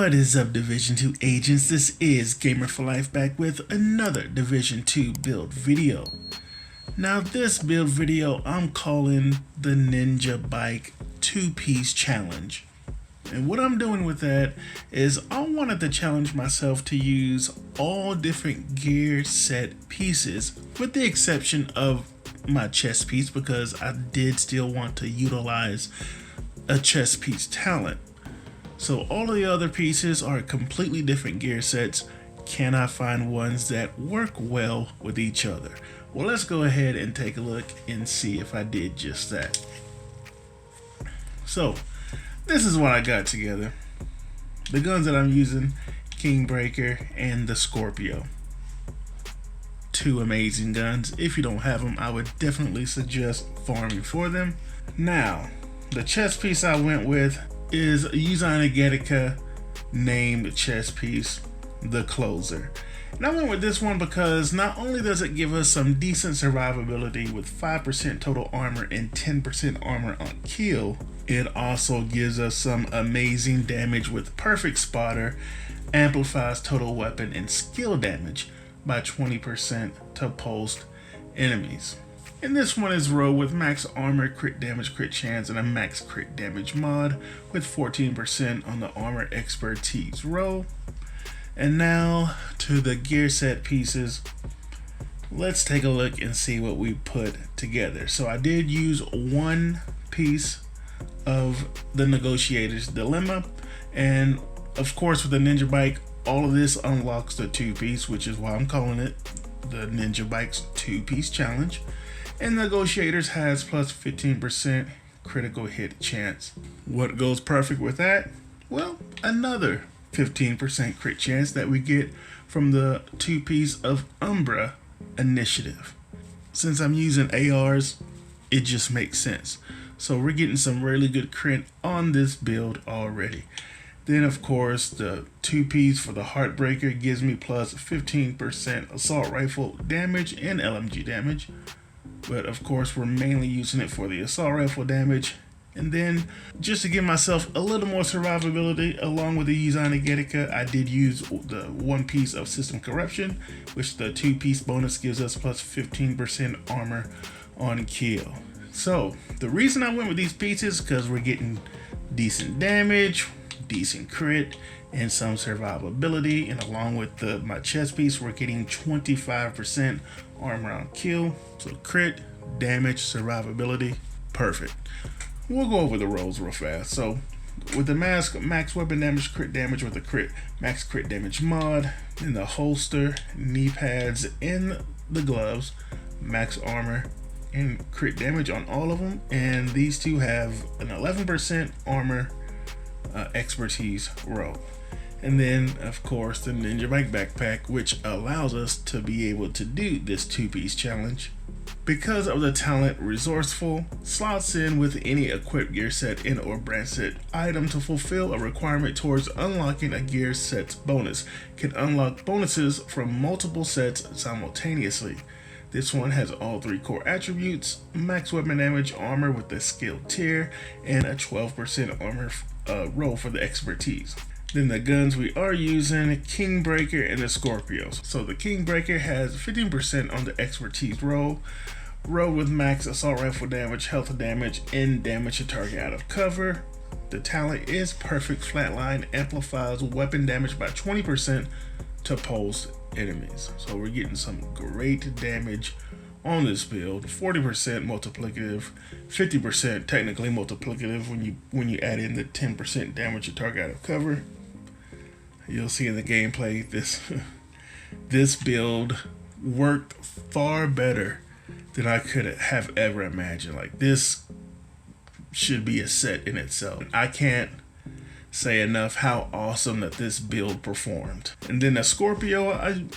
What is up, Division 2 agents? This is Gamer for Life back with another Division 2 build video. Now this build video I'm calling the NinjaBike 2-piece challenge. And what I'm doing with that is I wanted to challenge myself to use all different gear set pieces with the exception of my chest piece, because I did still want to utilize a chest piece talent. So all of the other pieces are completely different gear sets. Can I find ones that work well with each other? Well, let's go ahead and take a look and see if I did just that. So this is what I got together. The guns that I'm using, Kingbreaker and the Scorpio. Two amazing guns. If you don't have them, I would definitely suggest farming for them. Now, the chest piece I went with is a NinjaBike named chest piece, the Closer. And I went with this one because not only does it give us some decent survivability with 5% total armor and 10% armor on kill, it also gives us some amazing damage with perfect spotter, amplifies total weapon and skill damage by 20% to post enemies. And this one is rolled with max armor, crit damage, crit chance, and a max crit damage mod with 14% on the armor expertise roll. And now to the gear set pieces. Let's take a look and see what we put together. So I did use one piece of the Negotiator's Dilemma, and of course with the NinjaBike, all of this unlocks the 2-piece, which is why I'm calling it the NinjaBike's 2-piece challenge. And Negotiators has plus 15% critical hit chance. What goes perfect with that? Well, another 15% crit chance that we get from the 2-piece of Umbra Initiative. Since I'm using ARs, it just makes sense. So we're getting some really good crit on this build already. Then of course the 2-piece for the Heartbreaker gives me plus 15% assault rifle damage and LMG damage. But of course we're mainly using it for the assault rifle damage. And then just to give myself a little more survivability along with the NinjaBike, I did use the 1-piece of System Corruption, which the 2-piece bonus gives us plus 15% armor on kill. So the reason I went with these pieces because we're getting decent damage, decent crit, and some survivability, and along with my chest piece we're getting 25% armor on kill. So crit, damage, survivability, perfect. We'll go over the rolls real fast. So with the mask, max weapon damage, crit damage with the crit, max crit damage mod, in the holster, knee pads, and the gloves, max armor and crit damage on all of them. And these two have an 11% armor expertise roll. And then of course the NinjaBike backpack, which allows us to be able to do this 2-piece challenge because of the talent Resourceful, slots in with any equipped gear set and or brand set item to fulfill a requirement towards unlocking a gear set's bonus. Can unlock bonuses from multiple sets simultaneously. This one has all 3 core attributes, max weapon damage, armor with the skill tier, and a 12% armor roll for the expertise. Then the guns we are using, Kingbreaker and the Scorpio. So the Kingbreaker has 15% on the expertise roll with max assault rifle damage, health damage, and damage to target out of cover. The talent is perfect flatline, amplifies weapon damage by 20% to post enemies. So we're getting some great damage on this build. 40% multiplicative, 50% technically multiplicative when you add in the 10% damage to target out of cover. You'll see in the gameplay this build worked far better than I could have ever imagined. Like, this should be a set in itself. I can't say enough how awesome that this build performed. And then the Scorpio,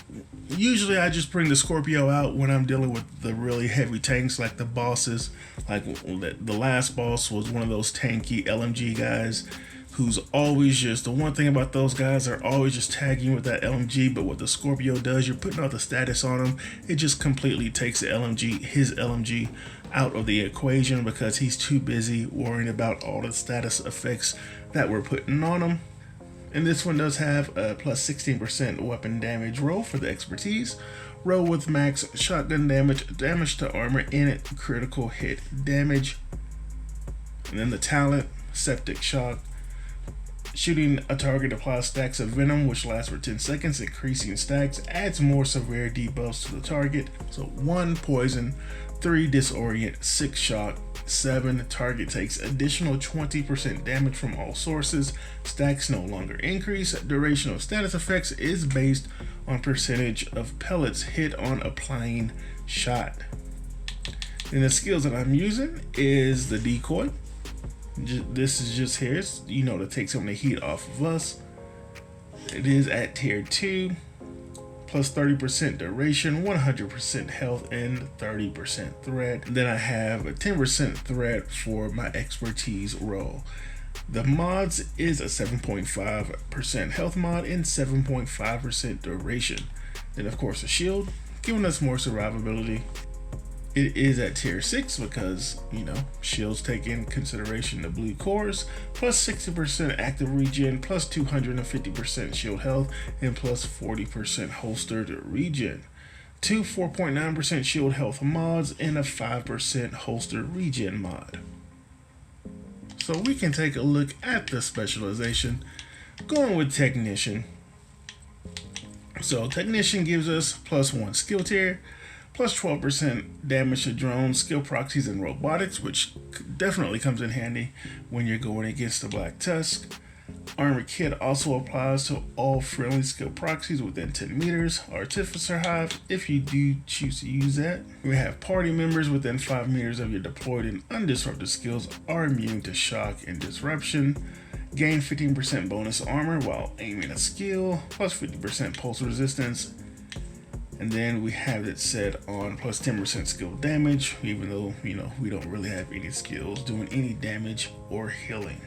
usually I just bring the Scorpio out when I'm dealing with the really heavy tanks like the bosses. Like the last boss was one of those tanky LMG guys who's always just, the one thing about those guys are always just tagging with that LMG, but what the Scorpio does, you're putting all the status on him, it just completely takes the LMG, his LMG, out of the equation because he's too busy worrying about all the status effects that we're putting on him. And this one does have a plus 16% weapon damage roll for the expertise. Roll with max shotgun damage, damage to armor, and critical hit damage. And then the talent, septic shock. Shooting a target applies stacks of venom, which lasts for 10 seconds. Increasing stacks adds more severe debuffs to the target. So 1 poison, 3 disorient, 6 shock, 7 target takes additional 20% damage from all sources. Stacks no longer increase. Duration of status effects is based on percentage of pellets hit on applying shot. And the skills that I'm using is the decoy. This is just here, you know, to take some of the heat off of us. It is at tier 2, plus 30% duration, 100% health, and 30% threat. Then I have a 10% threat for my expertise roll. The mods is a 7.5% health mod and 7.5% duration. Then of course a shield, giving us more survivability. It is at tier 6 because, you know, shields take in consideration the blue cores, plus 60% active regen, plus 250% shield health, and plus 40% holstered regen. 2 4.9% shield health mods and a 5% holstered regen mod. So we can take a look at the specialization, going with technician. So technician gives us plus 1 skill tier, plus 12% damage to drones, skill proxies, and robotics, which definitely comes in handy when you're going against the Black Tusk. Armor kit also applies to all friendly skill proxies within 10 meters. Artificer hive, if you do choose to use that. We have party members within 5 meters of your deployed and undisrupted skills are immune to shock and disruption. Gain 15% bonus armor while aiming a skill, plus 50% pulse resistance. And then we have it set on plus 10% skill damage, even though, you know, we don't really have any skills doing any damage or healing.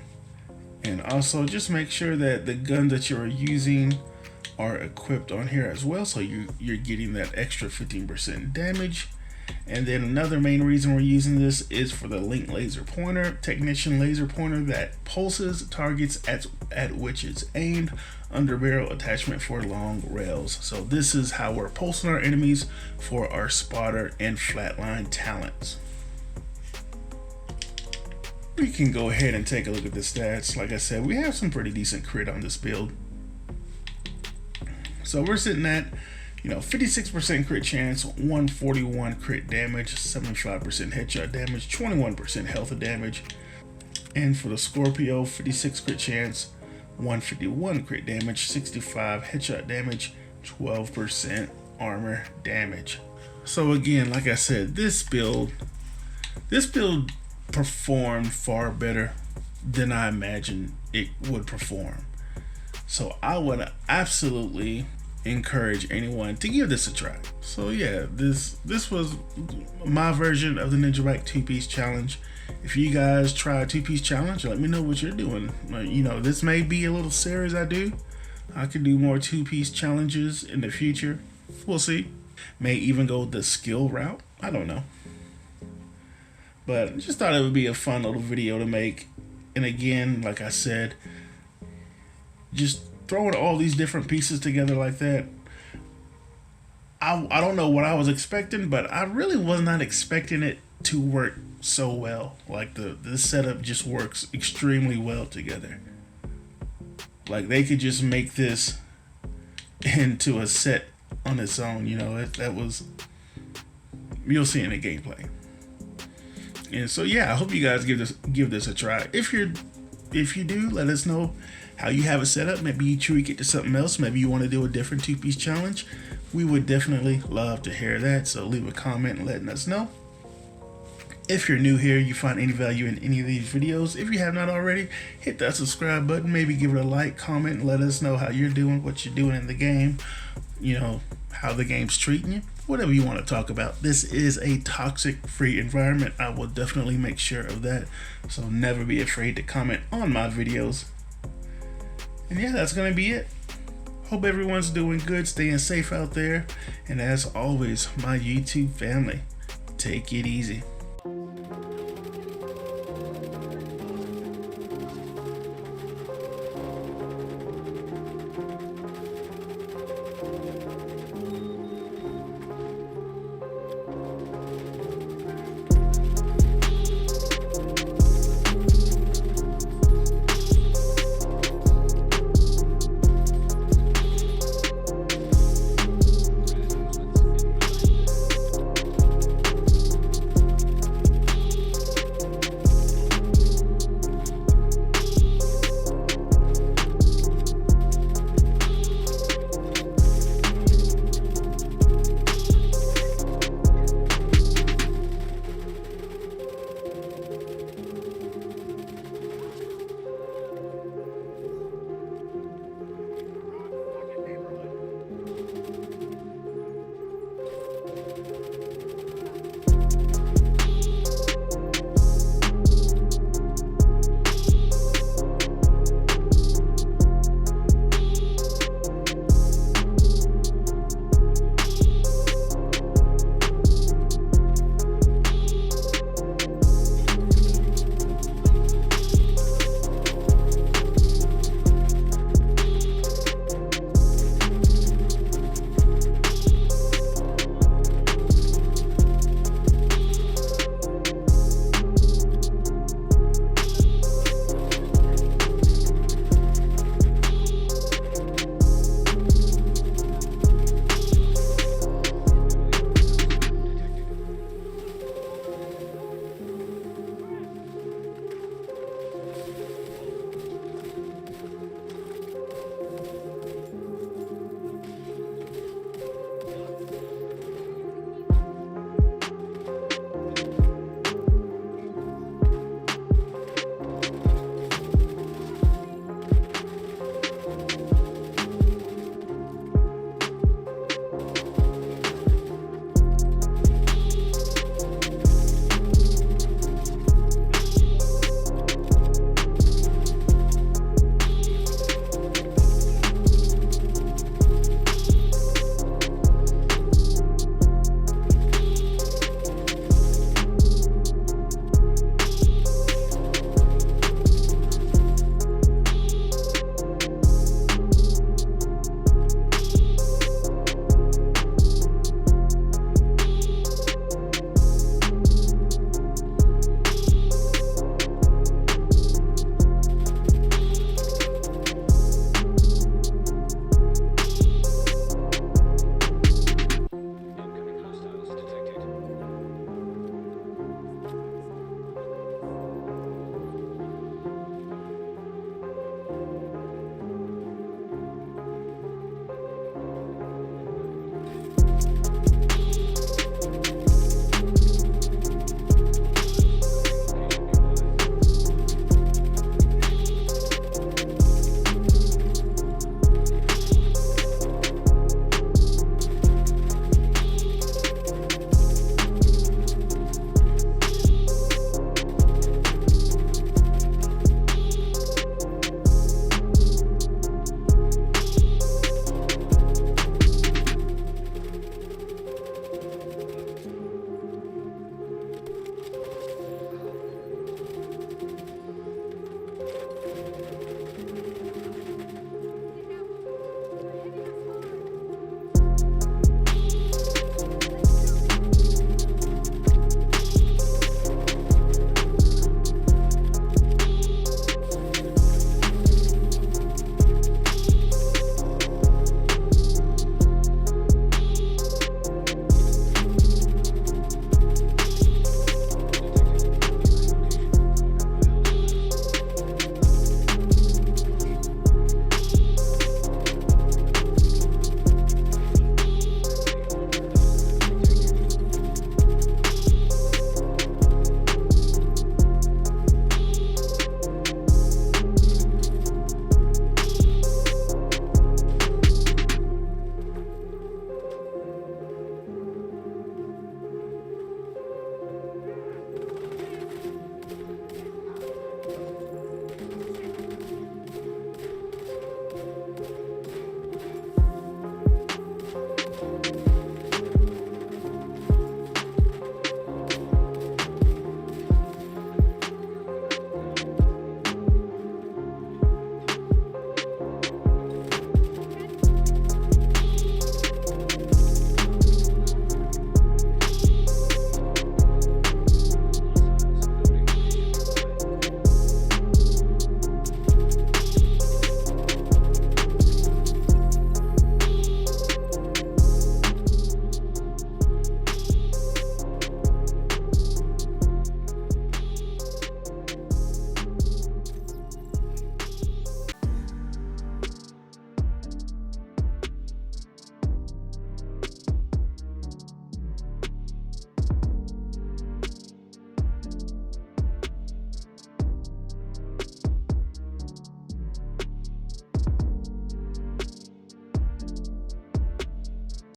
And also just make sure that the guns that you're using are equipped on here as well, so you're getting that extra 15% damage. And then another main reason we're using this is for the link laser pointer, technician laser pointer that pulses targets at which it's aimed, under barrel attachment for long rails. So this is how we're pulsing our enemies for our spotter and flatline talents. We can go ahead and take a look at the stats. Like I said, we have some pretty decent crit on this build. So we're sitting at, you know, 56% crit chance, 141 crit damage, 75% headshot damage, 21% health damage. And for the Scorpio, 56 crit chance, 151 crit damage, 65 headshot damage, 12% armor damage. So again, like I said, this build performed far better than I imagined it would perform. So I would absolutely encourage anyone to give this a try. So yeah, this was my version of the NinjaBike 2-piece challenge. If you guys try a 2-piece challenge, let me know what you're doing. You know, this may be a little series I do. I could do more 2-piece challenges in the future. We'll see. May even go the skill route. I don't know. But just thought it would be a fun little video to make. And again, like I said, just throwing all these different pieces together like that, I don't know what I was expecting, but I really was not expecting it to work so well. Like this setup just works extremely well together. Like they could just make this into a set on its own, you know. That was, you'll see in the gameplay. And so yeah, I hope you guys give this a try. If you do, let us know how you have it set up. Maybe you tweak it to something else. Maybe you want to do a different 2-piece challenge. We would definitely love to hear that. So leave a comment and letting us know. If you're new here, you find any value in any of these videos, if you have not already, hit that subscribe button, maybe give it a like, comment, and let us know how you're doing, what you're doing in the game, you know, how the game's treating you, whatever you want to talk about. This is a toxic free environment. I will definitely make sure of that. So never be afraid to comment on my videos. And yeah, that's going to be it. Hope everyone's doing good, staying safe out there. And as always, my YouTube family, take it easy.